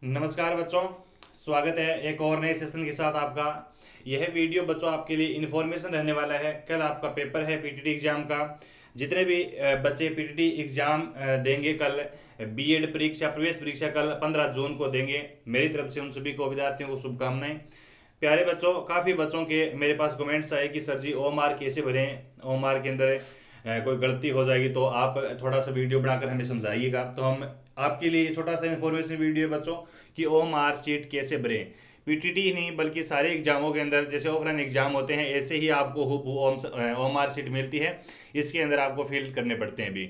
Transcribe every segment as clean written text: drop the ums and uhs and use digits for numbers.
नमस्कार बच्चों। स्वागत है एक और नए सेशन के साथ आपका। यह वीडियो बच्चों आपके लिए इन्फॉर्मेशन रहने वाला है। कल आपका पेपर है पीटीटी एग्जाम का। जितने भी बच्चे पीटीटी एग्जाम देंगे कल, बीएड परीक्षा प्रवेश परीक्षा कल 15 जून को देंगे, मेरी तरफ से उन सभी को विद्यार्थियों को शुभकामनाएं। प्यारे बच्चों, काफ़ी बच्चों के मेरे पास कमेंट्स आए कि सर जी ओएमआर कैसे भरें, ओएमआर के अंदर कोई गलती हो जाएगी तो आप थोड़ा सा वीडियो बनाकर हमें समझाइएगा। तो हम आपके लिए छोटा सा इन्फॉर्मेशन वीडियो है बच्चों कि ओएमआर शीट कैसे भरें। पीटीटी ही नहीं बल्कि सारे एग्जामों के अंदर जैसे ऑफलाइन एग्जाम होते हैं ऐसे ही आपको ओएमआर शीट मिलती है। इसके अंदर आपको फिल करने पड़ते हैं भी।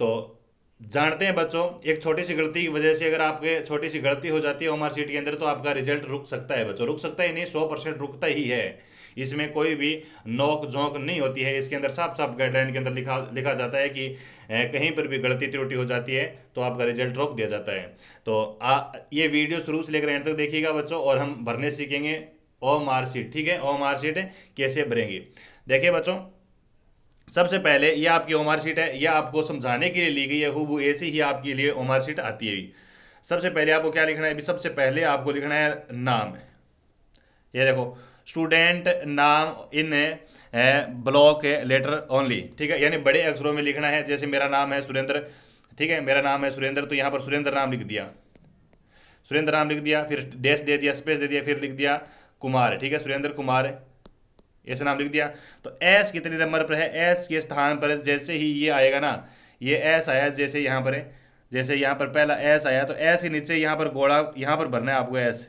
तो जानते हैं बच्चों, एक छोटी सी गलती की वजह से अगर आपके छोटी सी गलती हो जाती है ओएमआर शीट के अंदर तो आपका रिजल्ट रुक सकता है बच्चों। रुक सकता ही नहीं, 100% रुकता ही है। इसमें कोई भी नोक झोंक नहीं होती है। इसके अंदर साफ साफ गाइडलाइन के अंदर लिखा लिखा जाता है कि कहीं पर भी गलती त्रुटि हो जाती है तो आपका रिजल्ट रोक दिया जाता है। तो ये वीडियो शुरू से लेकर एंड तक देखिएगा बच्चों, और हम भरने सीखेंगे ओएमआर शीट। ठीक है, ओएमआर शीट कैसे भरेंगे। देखिए बच्चों, सबसे पहले ये आपकी ओमार शीट है, यह आपको समझाने के लिए ली गई है, हूबहू ऐसी ही आपके लिए ओमार शीट आती है। सबसे पहले आपको क्या लिखना है अभी, सबसे पहले आपको लिखना है नाम। ये देखो, स्टूडेंट नाम इन ब्लॉक लेटर ओनली। ठीक है, यानी बड़े अक्षरों में लिखना है। जैसे मेरा नाम है सुरेंद्र, ठीक है, मेरा नाम है सुरेंद्र, तो यहाँ पर सुरेंद्र नाम लिख दिया, सुरेंद्र नाम लिख दिया, फिर डैश दे दिया, स्पेस दे दिया, फिर लिख दिया कुमार। ठीक है, सुरेंद्र कुमार ऐसे नाम लिख दिया। तो एस कितने नंबर पर है, एस के स्थान पर जैसे ही ये आएगा ना, ये एस आया जैसे यहाँ पर है, जैसे यहाँ पर पहला एस आया तो एस के नीचे यहाँ पर घोड़ा यहाँ पर भरना है आपको एस।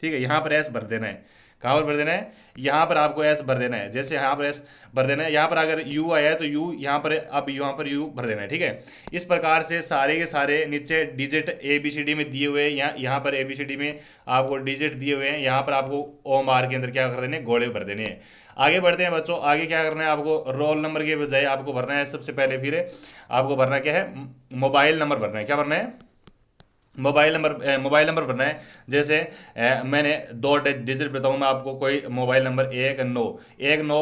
ठीक है, यहाँ पर एस भर देना है। कहाँ पर भर देना है, यहाँ पर आपको एस भर देना है। जैसे यहाँ पर एस भर देना है, यहाँ पर अगर यू आया है तो यू यहाँ पर, अब यहाँ पर यू भर देना है। ठीक है, इस प्रकार से सारे के सारे नीचे digit A B C D में दिए हुए हैं, यहाँ पर ए बी सी डी में आपको डिजिट दिए हुए हैं, यहाँ पर आपको ओम आर के अंदर क्या कर देने, गोले भर देने हैं। आगे बढ़ते हैं बच्चों, आगे क्या करना है आपको, रोल नंबर के बजाय आपको भरना है सबसे पहले, फिर आपको भरना क्या है, मोबाइल नंबर भरना है। क्या भरना है, मोबाइल नंबर भरना है। जैसे मैंने दो डिजिट बताऊँ मैं आपको, कोई मोबाइल नंबर 1 9 1 9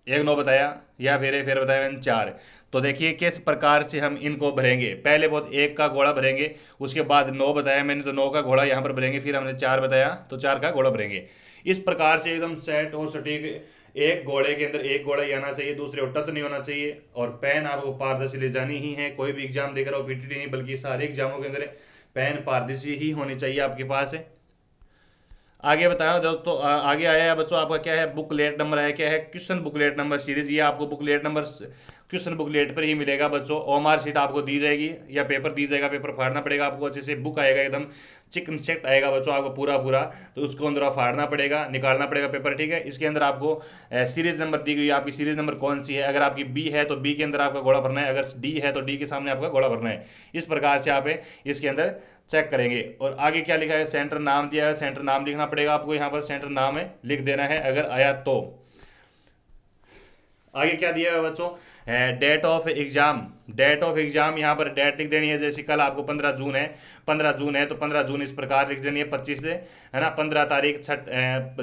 1 9 बताया, या फिर बताया मैंने 4। तो देखिए किस प्रकार से हम इनको भरेंगे। पहले बहुत एक का घोड़ा भरेंगे, उसके बाद 9 बताया मैंने तो 9 का घोड़ा यहाँ पर भरेंगे, फिर हमने 4 बताया तो 4 का घोड़ा भरेंगे। इस प्रकार से एकदम सेट और सटीक, एक घोड़े के अंदर एक घोड़ा ही आना चाहिए, दूसरे को टच नहीं होना चाहिए। और पेन आपको पारदर्शी ले जानी ही है। कोई भी एग्जाम देकर, पीटीटी नहीं बल्कि सारे एग्जामों के अंदर पेन पारदर्शी ही होनी चाहिए आपके पास है। आगे बताया तो आगे आया है बच्चों आपका क्या है, बुकलेट नंबर है, क्या है, क्वेश्चन बुकलेट नंबर सीरीज। ये आपको बुकलेट नंबर क्वेश्चन बुकलेट पर ही मिलेगा बच्चों। ओमार शीट आपको दी जाएगी या पेपर दी जाएगा, पेपर फाड़ना पड़ेगा आपको अच्छे से। बुक आएगा एकदम चिकन सेट आएगा बच्चों आपको पूरा पूरा, तो उसको अंदर फाड़ना पड़ेगा, निकालना पड़ेगा पेपर। ठीक है, इसके अंदर आपको सीरीज नंबर दी गई है, आपकी सीरीज नंबर कौन सी है। अगर आपकी बी है तो बी के अंदर आपका घोड़ा भरना है, अगर डी है तो डी के सामने आपका घोड़ा भरना है। इस प्रकार से आप इसके अंदर चेक करेंगे। और आगे क्या लिखा है, सेंटर नाम दिया है, सेंटर नाम लिखना पड़ेगा आपको, यहाँ पर सेंटर नाम है लिख देना है अगर आया तो। आगे क्या दिया है बच्चों, date of exam. Date of exam यहाँ पर डेट लिख देनी है। जैसे कल आपको 15 जून है, 15 जून है तो 15 जून इस प्रकार लिख देनी है 25 से, है ना, 15 तारीख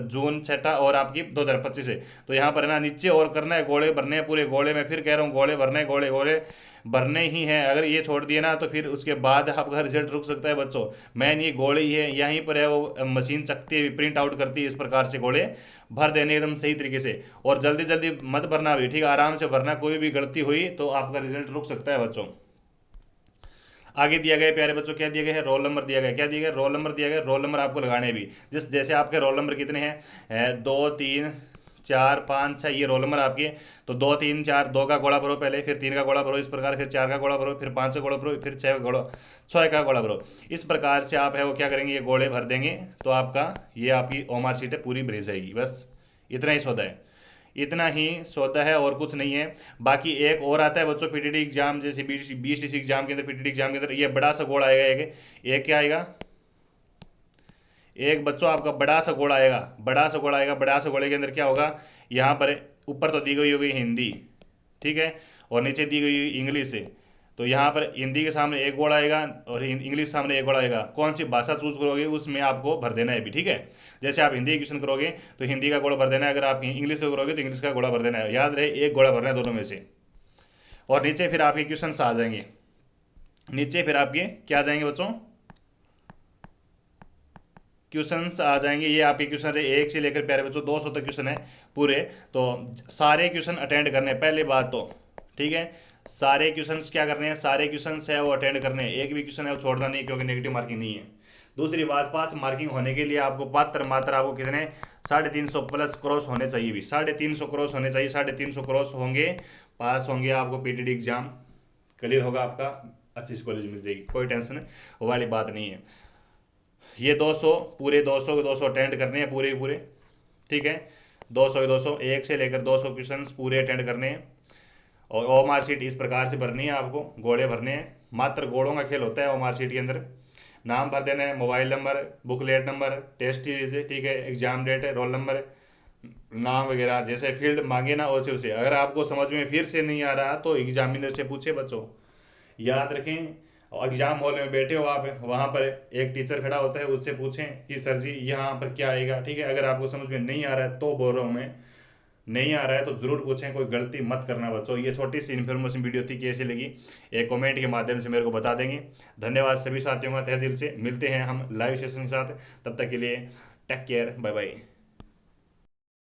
जून छठा और आपकी 2025 है। तो यहाँ पर है ना नीचे और करना है, गोले भरने हैं पूरे गोले में। फिर कह रहा हूँ गोले भरने हैं, गोले गोले भरने ही हैं। अगर ये छोड़ दिए ना तो फिर उसके बाद आपका रिजल्ट रुक सकता है बच्चों। मैन ये गोले ही है, यहीं पर है वो मशीन चकती है, प्रिंट आउट करती है। इस प्रकार से गोले भर देने एकदम सही तरीके से, और जल्दी जल्दी मत भरना भी, ठीक है, आराम से भरना। कोई भी गलती हुई तो आपका रिजल्ट रुक सकता है बच्चों। आगे दिया गया प्यारे बच्चों, क्या दिया गया है, रोल नंबर दिया गया। क्या दिया गया, रोल नंबर दिया गया। रोल नंबर आपको लगाने भी, जैसे आपके रोल नंबर कितने हैं, 2 3 4 5 6, ये रोल नंबर आपके। तो 2 3 4, 2 का घोड़ा भरो पहले, फिर 3 का घोड़ा भरो इस प्रकार, फिर 4 का घोड़ा भरो, फिर 5 का घोड़ा भरो, फिर 6 का घोड़ा भरो। इस प्रकार से आप है वो क्या करेंगे, ये घोड़े भर देंगे तो आपका ये आपकी ओमार शीट है पूरी भरी जाएगी। बस इतना ही सौदा है, इतना ही सौदा है और कुछ नहीं है। बाकी एक और आता है बच्चों पीटीटी एग्जाम, जैसे बीटीसी एग्जाम के अंदर, पीटीटी एग्जाम के अंदर ये बड़ा सा गोल आएगा। एक क्या आएगा, एक बच्चों आपका बड़ा सा गोल आएगा, बड़ा सा गोल आएगा। बड़ा सा गोले के अंदर क्या होगा, यहाँ पर ऊपर तो दी गई होगी हिंदी, ठीक है, और नीचे दी गई इंग्लिश है। तो यहाँ पर हिंदी के सामने एक गोल आएगा और इंग्लिश सामने एक गोल आएगा। कौन सी भाषा चूज करोगे उसमें आपको भर देना है भी, ठीक है। जैसे आप हिंदी क्वेश्चन करोगे तो हिंदी का गोला भर देना है, अगर आप इंग्लिश से करोगे तो इंग्लिश का गोला भर देना है। याद रहे, एक गोला भरना है दोनों में से। और नीचे फिर आपके क्वेश्चन आ जाएंगे, नीचे फिर आपके क्या आ जाएंगे बच्चों, क्वेश्चंस आ जाएंगे। ये आपके क्वेश्चन है 1 से लेकर प्यारे बच्चों 200 तक क्वेश्चन है पूरे। तो सारे क्वेश्चन अटेंड करने हैं पहली बात तो, ठीक है। सारे क्वेश्चंस क्या करने हैं, सारे क्वेश्चंस है वो अटेंड करने हैं, एक भी क्वेश्चन है वो छोड़ना नहीं, क्योंकि नेगेटिव मार्किंग नहीं है। दूसरी बात, पास मार्किंग होने के लिए आपको मात्र आपको कितने 350 प्लस क्रॉस होने चाहिए भी, 350 क्रॉस होने चाहिए। 350 क्रॉस होंगे, पास होंगे, आपको पीटीटी एग्जाम क्लियर होगा, आपका अच्छी कॉलेज मिल जाएगी, कोई टेंशन वाली बात नहीं है। ये 200 पूरे 200 के 200 अटेंड करने हैं पूरे पूरे, ठीक है। 200 के 200 1 से लेकर 200 क्वेश्चन पूरे अटेंड करने हैं। और ओ मार्कशीट इस प्रकार से भरनी है, आपको घोड़े भरने हैं, मात्र घोड़ों का खेल होता है ओ मार्कशीट के अंदर। नाम भर देना है, mobile number, booklet number, test series, ठीक है, एग्जाम डेट, रोल नंबर, नाम वगैरह, जैसे फील्ड मांगे ना वैसे उसे। अगर आपको समझ में फिर से नहीं आ रहा तो एग्जामिनर से पूछे बच्चों, याद रखें। और एग्जाम हॉल में बैठे हो आप, वहां पर एक टीचर खड़ा होता है, उससे पूछें कि सर जी यहाँ पर क्या आएगा, ठीक है। अगर आपको समझ में नहीं आ रहा है तो बोल रहा हूँ मैं, नहीं आ रहा है तो जरूर पूछें, कोई गलती मत करना बच्चों। ये छोटी सी इन्फॉर्मेशन वीडियो थी, कैसी लगी एक कमेंट के माध्यम से मेरे को बता देंगे। धन्यवाद सभी साथियों का तहे दिल से। मिलते हैं हम लाइव सेशन के साथ, तब तक के लिए टेक केयर, बाय बाय।